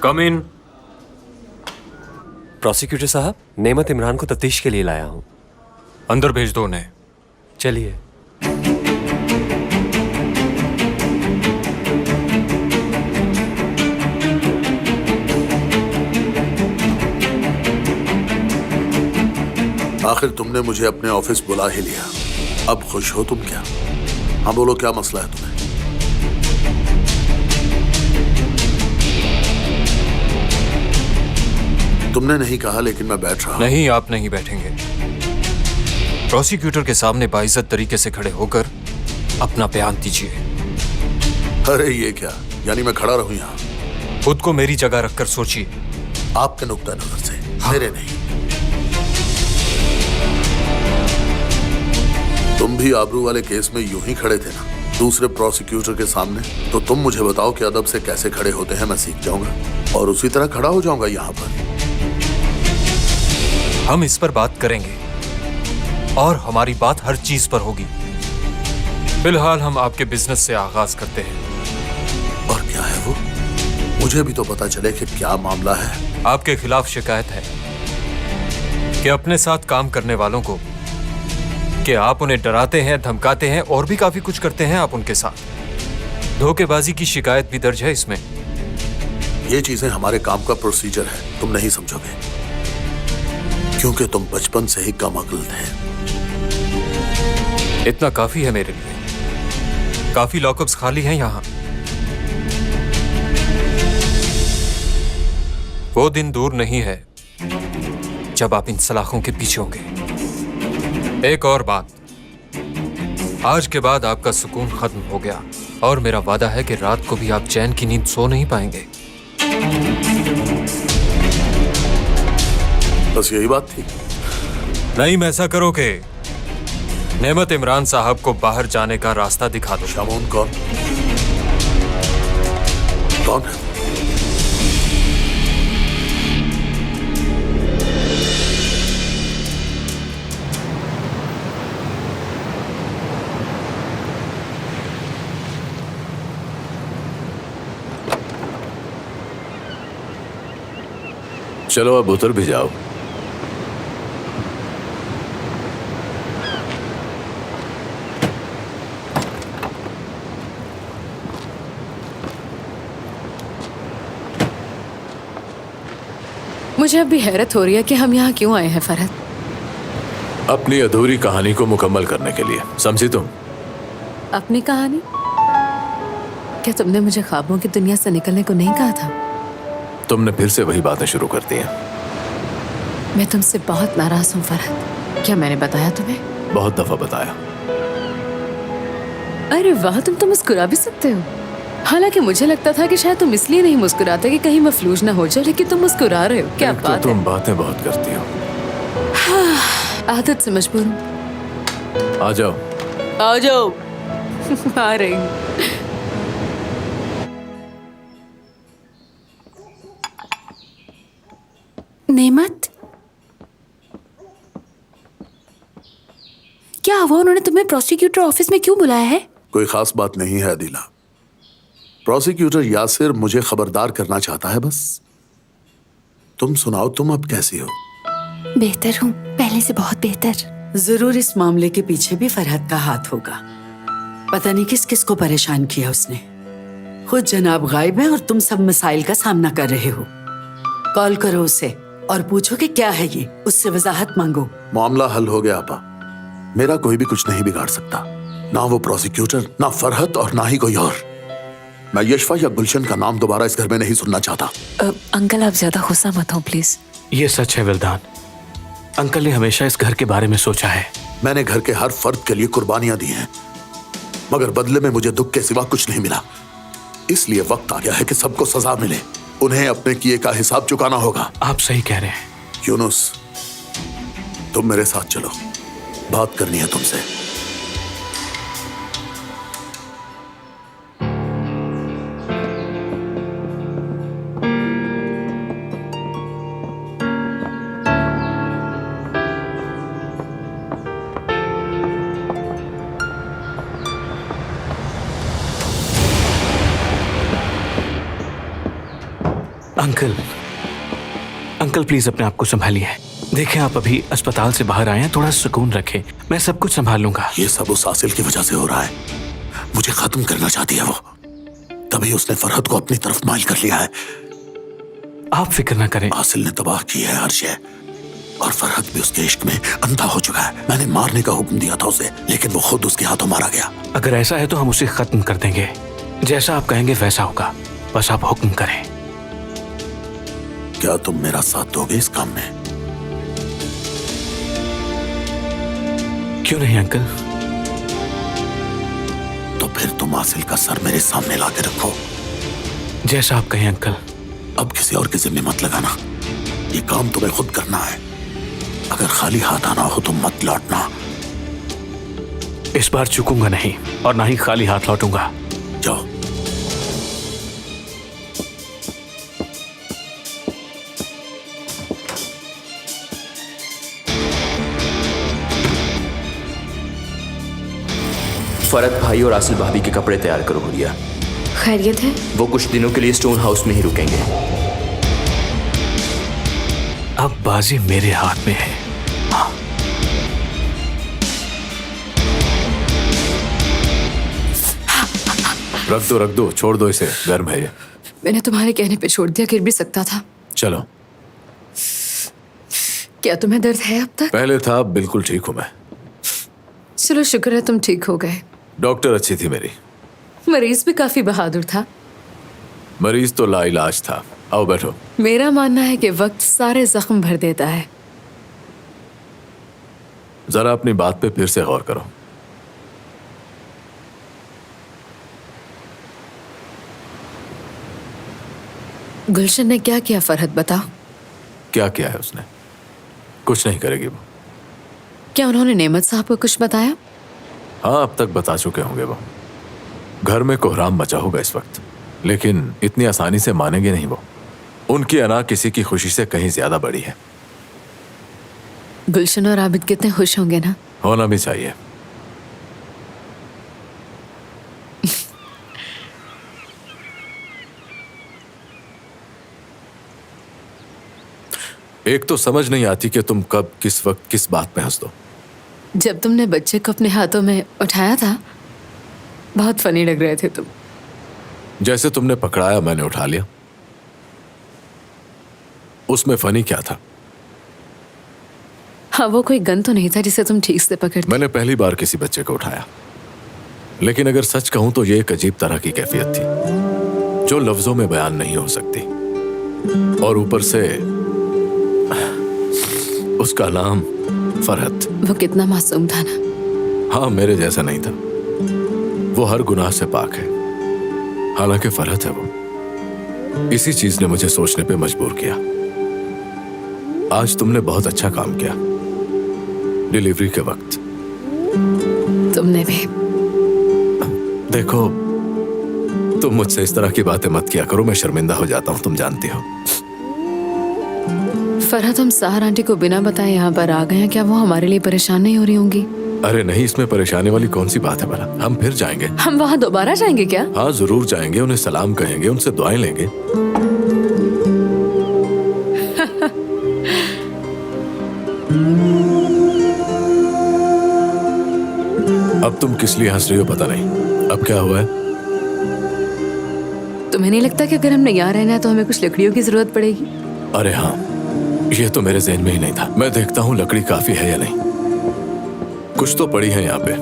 कम इन। Prosecutor साहब, नेमत इमरान को तफ्तीश के लिए लाया हूँ। अंदर भेज दो उन्हें। चलिए। आखिर तुमने मुझे अपने ऑफिस बुला ही लिया। अब खुश हो तुम क्या? हाँ बोलो, क्या मसला है तुम्हें? तुमने नहीं कहा, लेकिन मैं बैठ रहा हूं। नहीं, आप नहीं बैठेंगे। प्रोसिक्यूटर के सामने बाइज्जत तरीके से खड़े होकर अपना बयान दीजिए। अरे ये क्या, यानी मैं खड़ा रहूं यहाँ? खुद को मेरी जगह रखकर सोचिए। आपके नुक्ता नजर से, मेरे नहीं। तुम भी आबरू वाले केस में यूं ही खड़े थे ना, दूसरे प्रोसिक्यूटर के सामने। तो तुम मुझे बताओ कि अदब से कैसे खड़े होते हैं, मैं सीख जाऊंगा और उसी तरह खड़ा हो जाऊंगा यहाँ पर। हम इस पर बात करेंगे और हमारी बात हर चीज पर होगी। फिलहाल हम आपके बिजनेस से आगाज करते हैं। और क्या है वो? मुझे भी तो पता चले कि क्या मामला है। आपके खिलाफ शिकायत है कि अपने साथ काम करने वालों को कि आप उन्हें डराते हैं, धमकाते हैं और भी काफी कुछ करते हैं आप उनके साथ। धोखेबाजी की शिकायत भी दर्ज है इसमें। ये चीजें हमारे काम का प्रोसीजर है, तुम नहीं समझोगे, क्योंकि तुम बचपन से ही कम अक्ल थे। इतना काफी है मेरे लिए। काफी लॉकअप्स खाली हैं यहाँ। वो दिन दूर नहीं है जब आप इन सलाखों के पीछे होंगे। एक और बात, आज के बाद आपका सुकून खत्म हो गया और मेरा वादा है कि रात को भी आप चैन की नींद सो नहीं पाएंगे। बस यही बात थी? नहीं, मैं ऐसा करो कि नेमत इमरान साहब को बाहर जाने का रास्ता दिखा दो। शामोन कौन? कौन है? चलो अब उतर भी जाओ। मुझे अब भी हैरत हो रही है कि हम यहाँ क्यों आए हैं फरहत। अपनी अधूरी कहानी को मुकम्मल करने के लिए, समझी तुम? अपनी कहानी? क्या तुमने मुझे ख्वाबों की दुनिया से निकलने को नहीं कहा था? तुमने फिर से वही बातें शुरू कर दी हैं। मैं तुमसे बहुत नाराज हूँ फरहत। क्या मैंने बताया तुम्हें? बहुत दफा बताया। अरे वाह, तुम तो मुस्कुरा भी सकते हो। हालांकि मुझे लगता था कि शायद तुम इसलिए नहीं मुस्कुराते कि कहीं मफलूज ना हो जाओ, लेकिन तुम मुस्कुरा रहे हो। क्या बात है? तुम बातें बहुत करती हो। हाँ, आदत से मजबूर हूँ। आ जाओ। आ जाओ। आ रही हूँ। नेमत, क्या हुआ? उन्होंने तुम्हें प्रोसिक्यूटर ऑफिस में क्यों बुलाया है? कोई खास बात नहीं है अदीला। प्रोसिक्यूटर यासिर मुझे खबरदार करना चाहता है बस। तुम सुनाओ, तुम अब कैसी हो? बेहतर हूँ, पहले से बहुत बेहतर। जरूर इस मामले के पीछे भी फरहत का हाथ होगा। पता नहीं किस किस को परेशान किया उसने। खुद जनाब गायब है और तुम सब मसाइल का सामना कर रहे हो। कॉल करो उसे और पूछो कि क्या है ये, उससे वजाहत मांगो। मामला हल हो गया आपा। मेरा कोई भी कुछ नहीं बिगाड़ सकता, ना वो प्रोसिक्यूटर, ना फरहत और ना ही कोई और। मैं यशफा या गुलशन का नाम दोबारा इस घर में नहीं सुनना चाहता। अंकल, आप ज्यादा गुस्सा मत हो प्लीज। ये सच है विल्दान, अंकल ने हमेशा इस घर के बारे में सोचा है। मैंने घर के हर फर्द के लिए कुर्बानियां दी हैं, मगर बदले में मुझे दुख के सिवा कुछ नहीं मिला। इसलिए वक्त आ गया है कि सबको सजा मिले। उन्हें अपने किए का हिसाब चुकाना होगा। आप सही कह रहे हैं। यूनुस, तुम मेरे साथ चलो, बात करनी है तुमसे। अंकल, अंकल प्लीज अपने आप को संभालिए। देखें, आप अभी अस्पताल से बाहर आए हैं, थोड़ा सुकून रखें, मैं सब कुछ संभाल लूंगा। ये सब उस आसिल की वजह से हो रहा है। मुझे खत्म करना चाहती है वो, तभी उसने फरहत को अपनी तरफ माइल कर लिया है। आप फिक्र ना करें। आसिल ने तबाह की है हर शय, और फरहत भी उसके इश्क में अंधा हो चुका है। मैंने मारने का हुक्म दिया था उसे, लेकिन वो खुद उसके हाथों मारा गया। अगर ऐसा है तो हम उसे खत्म कर देंगे, जैसा आप कहेंगे वैसा होगा, बस आप हुक्म करें। क्या तुम मेरा साथ दोगे इस काम में? क्यों नहीं अंकल? तो फिर तुम आसिल का सर मेरे सामने लाके रखो। जैसा आप कहें अंकल। अब किसी और के जिम्मे मत लगाना, ये काम तुम्हें खुद करना है। अगर खाली हाथ आना हो तो मत लौटना। इस बार चूकूंगा नहीं, और ना ही खाली हाथ लौटूंगा। जाओ। फरहत भाई और आसिल भाभी के कपड़े तैयार करो गुड़िया। खैरियत है? वो कुछ दिनों के लिए स्टोन हाउस में ही रुकेंगे। अब बाजी मेरे हाथ में है। हाँ। रख दो, छोड़ दो इसे, गर्म है ये। मैंने तुम्हारे कहने पे छोड़ दिया, गिर भी सकता था। चलो। क्या तुम्हें दर्द है अब तक? पहले था, अब बिल्कुल ठीक हूं मैं। चलो शुक्र है तुम ठीक हो गए। डॉक्टर अच्छी थी मेरी। मरीज भी काफी बहादुर था। मरीज तो लाइलाज था। आओ बैठो। मेरा मानना है कि वक्त सारे जख्म भर देता है। जरा अपनी बात पे फिर से गौर करो। गुलशन ने क्या किया फरहत, बताओ। क्या किया है उसने? कुछ नहीं करेगी वो। क्या उन्होंने नेमत साहब को कुछ बताया? हाँ, अब तक बता चुके होंगे वो। घर में कोहराम मचा होगा इस वक्त, लेकिन इतनी आसानी से मानेंगे नहीं वो। उनकी अना किसी की खुशी से कहीं ज्यादा बड़ी है। गुलशन और आबिद कितने खुश होंगे ना। होना भी चाहिए। एक तो समझ नहीं आती कि तुम कब, किस वक्त, किस बात में हंस दो। जब तुमने बच्चे को अपने हाथों में उठाया था, बहुत फनी लग रहे थे तुम। जैसे तुमने पकड़ाया, मैंने उठा लिया। उसमें फनी क्या था? हाँ, वो कोई गन तो नहीं था जिसे तुम ठीक से पकड़ते। मैंने पहली बार किसी बच्चे को उठाया, लेकिन अगर सच कहूं तो ये एक अजीब तरह की कैफियत थी जो लफ्जों में बयान नहीं हो सकती। और ऊपर से उसका नाम फरहत। वो कितना मासूम था ना। हाँ, मेरे जैसा नहीं था। वो हर गुनाह से पाक है, हालांकि फरहत है वो। इसी चीज ने मुझे सोचने पे मजबूर किया। आज तुमने बहुत अच्छा काम किया डिलीवरी के वक्त। तुमने भी। देखो, तुम मुझसे इस तरह की बातें मत किया करो, मैं शर्मिंदा हो जाता हूं, तुम जानती हो। फरहत, हम सहर आंटी को बिना बताए यहाँ पर आ गए हैं, क्या वो हमारे लिए परेशान नहीं हो रही होंगी? अरे नहीं, इसमें परेशानी वाली कौन सी बात है भला। हम फिर जाएंगे। हम वहाँ दोबारा जाएंगे क्या? हाँ, जरूर जाएंगे। उन्हें सलाम कहेंगे, उनसे दुआएं लेंगे। अब तुम किस लिए हंस रही हो पता नहीं। अब क्या हुआ है? तुम्हें नहीं लगता कि अगर हमने यहाँ रहना है तो हमें कुछ लकड़ियों की जरूरत पड़ेगी? अरे हाँ, ये तो मेरे ज़हन में ही नहीं था। मैं देखता हूँ लकड़ी काफी है या नहीं। कुछ तो पड़ी है यहाँ पे।